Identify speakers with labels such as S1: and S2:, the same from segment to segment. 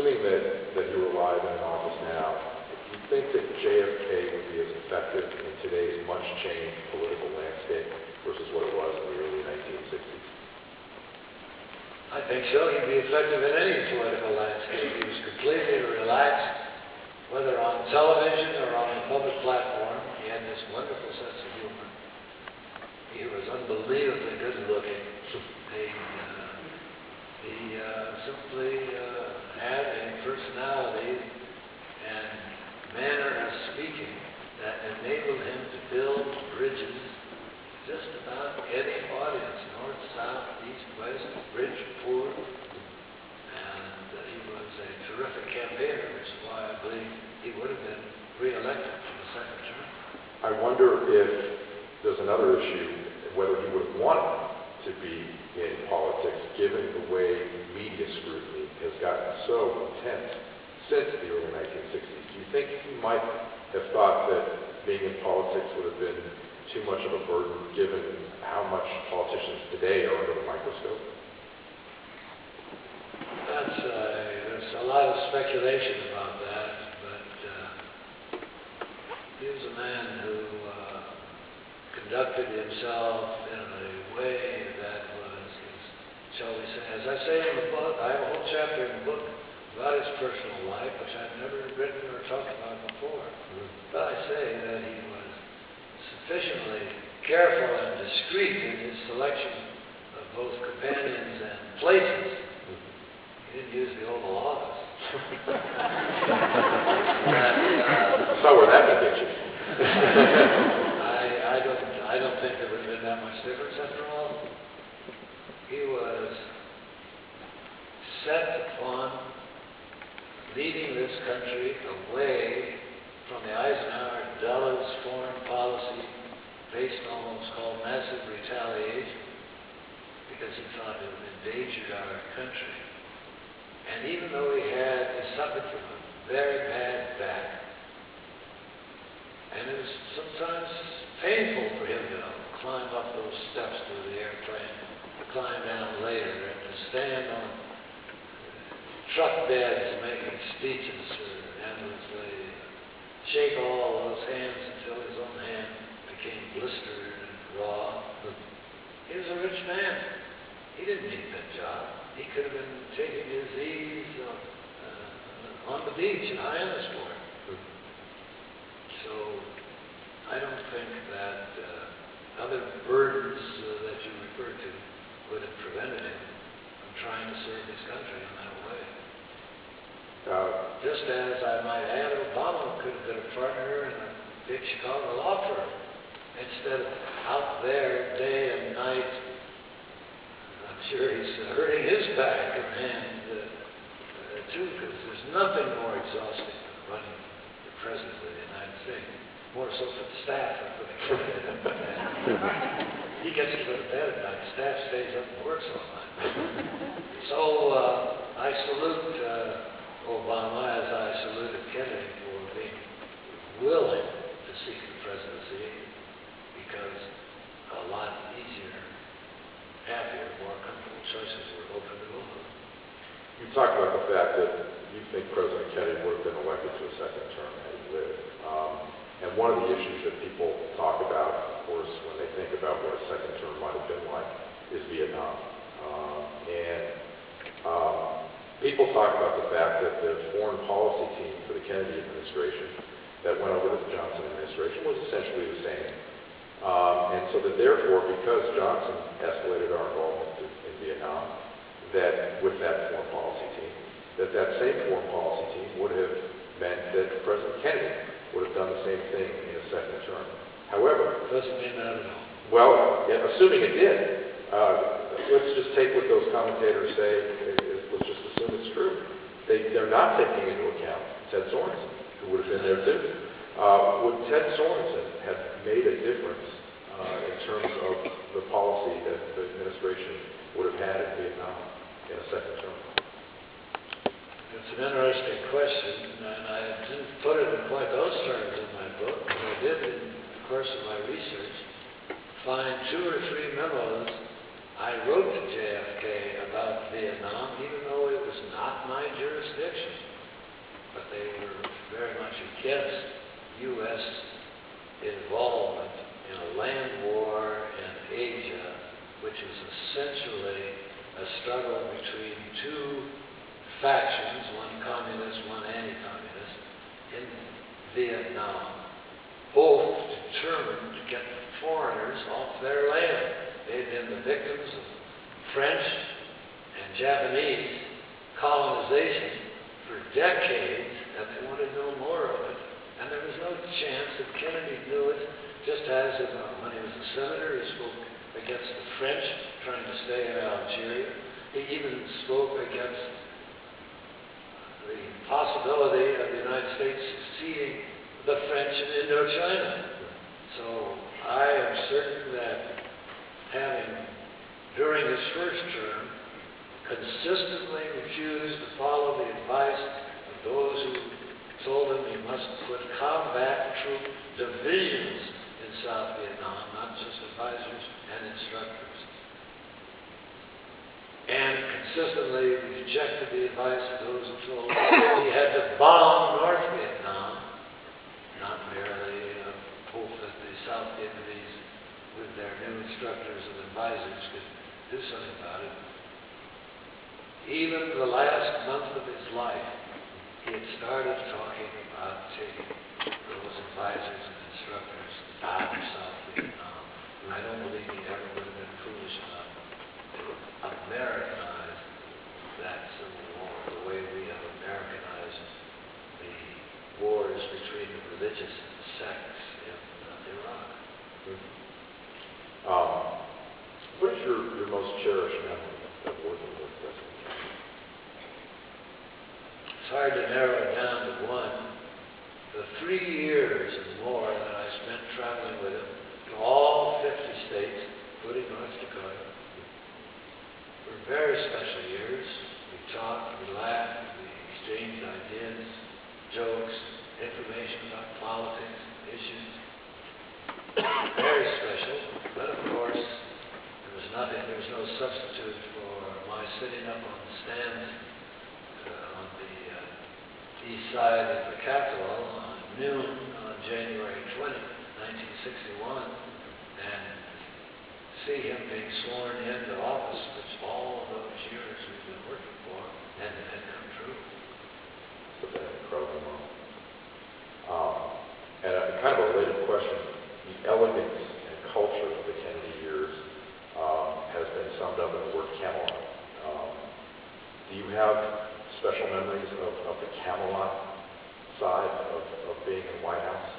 S1: assuming that you're alive and in office now, do you think that JFK would be as effective in today's much-changed political landscape versus what it was in the early 1960s?
S2: I think so. He'd be effective in any political landscape. He was completely relaxed, whether on television or on a public platform. He had this wonderful sense of humor. He was unbelievably good-looking. He simply had a personality and manner of speaking that enabled him to build bridges just about any audience, north, south, east, west, rich, poor. And he was a terrific campaigner, which is why I believe he would have been re-elected for the second term.
S1: I wonder if there's another issue, whether he would have wanted to be in politics, given the way media scrutiny has gotten so intense since the early 1960s. Do you think he might have thought that being in politics would have been too much of a burden, given how much politicians today are under the microscope?
S2: There's a lot of speculation about that, but he was a man who conducted himself in a way that was, shall we say, as I say in the book, I have a whole chapter in the book about his personal life, which I've never written or talked about before. But I say that he was sufficiently careful and discreet in his selection of both companions and places. He didn't use the Oval Office.
S1: Saw where that would get you.
S2: I don't think there would have been that much difference. After all, he was set upon leading this country away from the Eisenhower-Dulles foreign policy based on what's called massive retaliation, because he thought it endangered our country. And even though he suffered from a very bad back, and it was sometimes painful for him to climb up those steps to the airplane, to climb down later, and to stand on truck beds making speeches, and shake all those hands until his own hand became blistered and raw. He was a rich man. He didn't need that job. He could have been taking his ease on the beach in Hyannisport. So I don't think that other burdens that you refer to would have prevented him from trying to serve his country in that way. Just as I might add, Obama could have been a partner in a big Chicago law firm instead of out there day and night. I'm sure he's hurting his back and hand too, because there's nothing more exhausting than running the President of the United States. More so for the staff than for the candidate. He gets to go to bed at night. The staff stays up and works all night. So I salute Obama, as I saluted Kennedy, for being willing to seek the presidency, because a lot easier, happier, more comfortable choices were open to both of them.
S1: You talked about the fact that you think President Kennedy would have been elected to a second term had he lived. And one of the issues that people talk about, of course, when they think about what a second term might have been like, is Vietnam. People talk about the fact that the foreign policy team for the Kennedy administration that went over to the Johnson administration was essentially the same. And so that therefore, because Johnson escalated our involvement in Vietnam, that with that foreign policy team, that same foreign policy team would have meant that President Kennedy would have done the same thing in a second term. However,
S2: doesn't mean that at all.
S1: Well, yeah, assuming it did, let's just take what those commentators say. Let's just assume it's true. They're not taking into account Ted Sorensen, who would have been there too. Would Ted Sorensen have made a difference in terms of the policy that the administration would have had in Vietnam in a second term?
S2: It's an interesting question, and I didn't put it in quite those terms in my book, but I did, in the course of my research, find 2 or 3 memos I wrote to JFK about Vietnam, even though it was not my jurisdiction. But they were very much against U.S. involvement in a land war in Asia, which was essentially a struggle between two factions, one communist, one anti-communist, in Vietnam, both determined to get the foreigners off their land. They'd been the victims of French and Japanese colonization for decades, and they wanted no more of it. And there was no chance that Kennedy knew it, just as when he was a senator, he spoke against the French trying to stay in Algeria. He even spoke against the possibility of the United States succeeding the French in Indochina. So I am certain that having, during his first term, consistently refused to follow the advice of those who told him he must put combat troop divisions in South Vietnam, not just advisors and instructors. And consistently rejected the advice of those who told him he had to bomb North Vietnam, not merely hope that the South Vietnamese, with their new instructors and advisors, could do something about it. Even the last month of his life, he had started talking about taking those advisors and instructors out of South Vietnam. And I don't believe he ever would have been foolish enough to Americanize that Civil War the way we have Americanized the wars between the religious sects in Iraq.
S1: What is your most cherished memory of working with President Kennedy?
S2: It's hard to narrow it down to one. The 3 years and more that I spent traveling with him to all 50 states, including North Dakota, were very special years. We talked, we laughed, we exchanged ideas, jokes, information about politics, issues. Very special, but of course, there was no substitute for my sitting up on the stands on the east side of the Capitol on noon on January 20, 1961, and see him being sworn into office, which all of those years we've been working for, and it had come true.
S1: It's an incredible moment. And a kind of a related question, the elegance and culture of the Kennedy years has been summed up in the word Camelot. Do you have special memories of the Camelot side of being in the White House?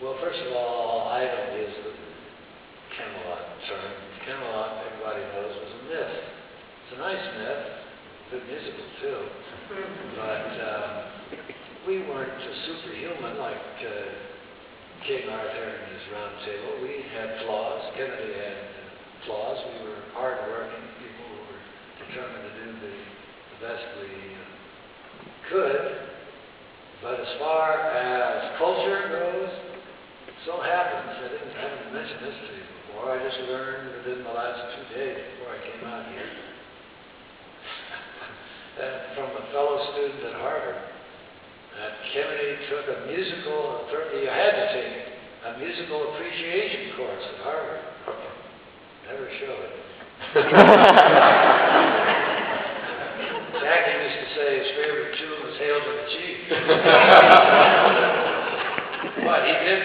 S2: Well, first of all, I don't use the Camelot term. Camelot, everybody knows, was a myth. It's a nice myth, good musical too, but we weren't superhuman like King Arthur and his round table. We had flaws. Kennedy had flaws. We were hard-working people who were determined to do the best we could. But as far as culture goes, it so happens, I haven't mentioned this to you before, I just learned within the last 2 days before I came out here, that from a fellow student at Harvard, that Kennedy took you had to take a musical appreciation course at Harvard. Never showed it. Jackie used to say his favorite tune was Hail to the Chief. But he did